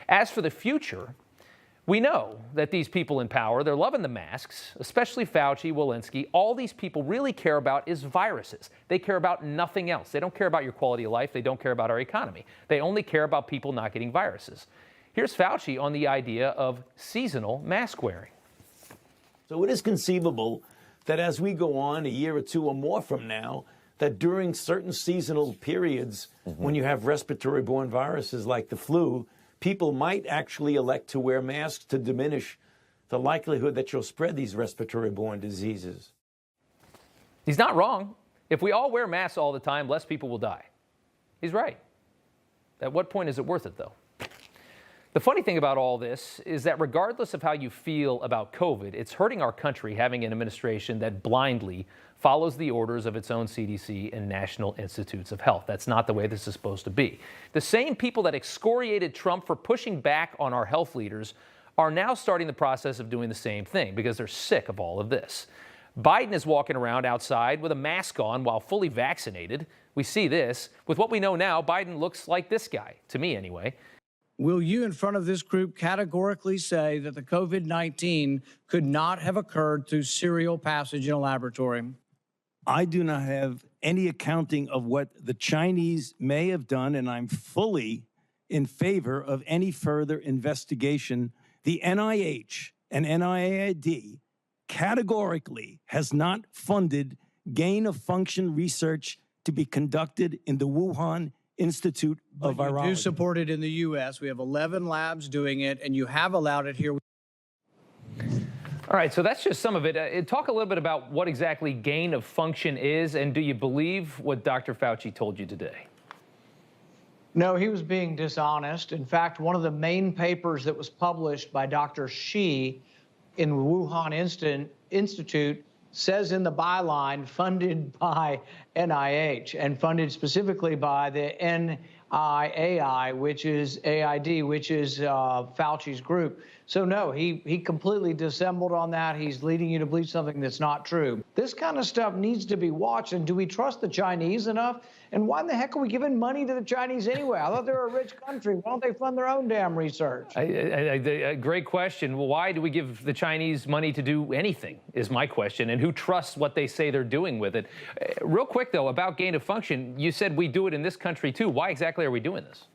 As for the future, we know that these people in power, they're loving the masks, especially Fauci, Walensky. All these people really care about is viruses. They care about nothing else. They don't care about your quality of life. They don't care about our economy. They only care about people not getting viruses. Here's Fauci on the idea of seasonal mask wearing. So it is conceivable that as we go on a year or two or more from now, that during certain seasonal periods, when you have respiratory-borne viruses like the flu, people might actually elect to wear masks to diminish the likelihood that you'll spread these respiratory-borne diseases. He's not wrong. If we all wear masks all the time, less people will die. He's right. At what point is it worth it, though? The funny thing about all this is that regardless of how you feel about COVID, it's hurting our country having an administration that blindly follows the orders of its own CDC and National Institutes of Health. That's not the way this is supposed to be. The same people that excoriated Trump for pushing back on our health leaders are now starting the process of doing the same thing because they're sick of all of this. Biden is walking around outside with a mask on while fully vaccinated. We see this. With what we know now, Biden looks like this guy, to me anyway. Will you, in front of this group, categorically say that the COVID-19 could not have occurred through serial passage in a laboratory? I do not have any accounting of what the Chinese may have done, and I'm fully in favor of any further investigation. The NIH and NIAID categorically has not funded gain-of-function research to be conducted in the Wuhan Institute of Virology. You do support it in the U.S. We have 11 labs doing it, and you have allowed it here. All right, so that's just some of it. Talk a little bit about what exactly gain of function is, and do you believe what Dr. Fauci told you today? No, he was being dishonest. In fact, one of the main papers that was published by Dr. Shi in Wuhan Institute says in the byline, funded by NIH and funded specifically by the NIAI, which is AID, which is Fauci's group. So no, he completely dissembled on that. He's leading you to believe something that's not true. This kind of stuff needs to be watched. And do we trust the Chinese enough? And why in the heck are we giving money to the Chinese anyway? I thought they were a rich country. Why don't they fund their own damn research? Great question. Well, why do we give the Chinese money to do anything is my question. And who trusts what they say they're doing with it? Real quick, though, about gain of function, you said we do it in this country, too. Why exactly are we doing this?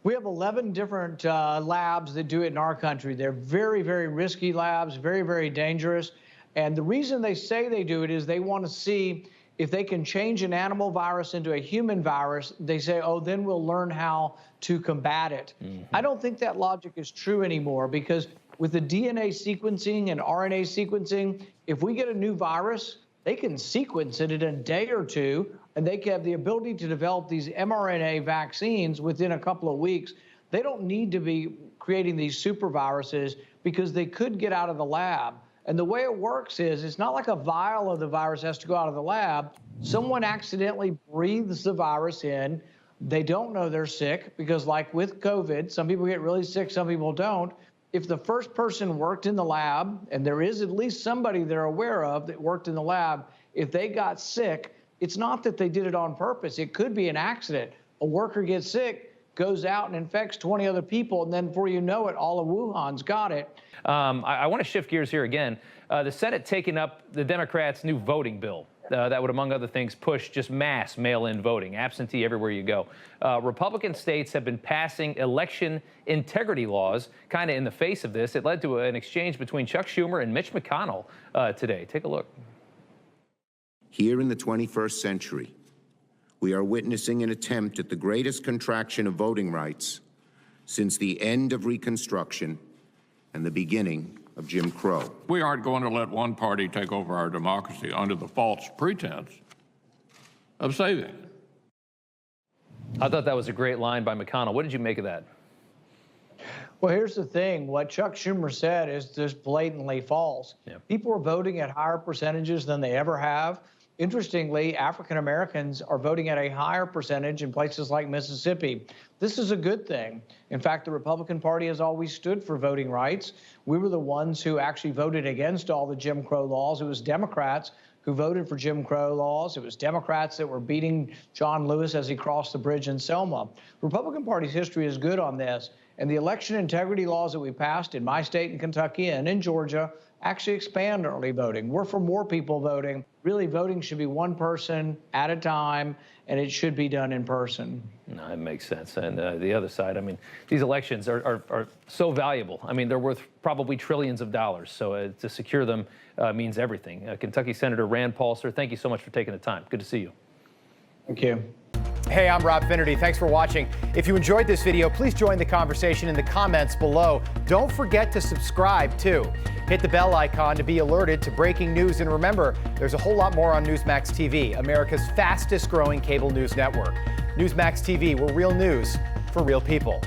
We have 11 different labs that do it in our country. They're very, very risky labs, very, very dangerous. And the reason they say they do it is they want to see if they can change an animal virus into a human virus. They say, oh, then we'll learn how to combat it. I don't think that logic is true anymore, because with the DNA sequencing and RNA sequencing, if we get a new virus, they can sequence it in a day or two, and they can have the ability to develop these mRNA vaccines within a couple of weeks. They don't need to be creating these super viruses because they could get out of the lab. And the way it works is it's not like a vial of the virus has to go out of the lab. Someone accidentally breathes the virus in. They don't know they're sick because, like with COVID, some people get really sick, some people don't. If the first person worked in the lab, and there is at least somebody they're aware of that worked in the lab, if they got sick, it's not that they did it on purpose. It could be an accident. A worker gets sick, goes out and infects 20 other people, and then before you know it, all of Wuhan's got it. I want to shift gears here again. The Senate taking up the Democrats' new voting bill that would, among other things, push just mass mail-in voting, absentee everywhere you go. Republican states have been passing election integrity laws kind of in the face of this. It led to an exchange between Chuck Schumer and Mitch McConnell today. Take a look. Here in the 21st century, we are witnessing an attempt at the greatest contraction of voting rights since the end of Reconstruction and the beginning of Jim Crow. We aren't going to let one party take over our democracy under the false pretense of saving it. I thought that was a great line by McConnell. What did you make of that? Well, here's the thing. What Chuck Schumer said is just blatantly false. Yeah. People are voting at higher percentages than they ever have. Interestingly, African Americans are voting at a higher percentage in places like Mississippi. This is a good thing. In fact, the Republican Party has always stood for voting rights. We were the ones who actually voted against all the Jim Crow laws. It was Democrats who voted for Jim Crow laws. It was Democrats that were beating John Lewis as he crossed the bridge in Selma. Republican Party's history is good on this, and the election integrity laws that we passed in my state in Kentucky and in Georgia actually expand early voting. We're for more people voting. Really, voting should be one person at a time, and it should be done in person. No, it makes sense. And the other side, I mean, these elections are so valuable. I mean, they're worth probably trillions of dollars. So to secure them means everything. Kentucky Senator Rand Paul, sir, thank you so much for taking the time. Good to see you. Thank you. Hey, I'm Rob Finnerty. Thanks for watching. If you enjoyed this video, please join the conversation in the comments below. Don't forget to subscribe, too. Hit the bell icon to be alerted to breaking news. And remember, there's a whole lot more on Newsmax TV, America's fastest growing cable news network. Newsmax TV, where real news for real people.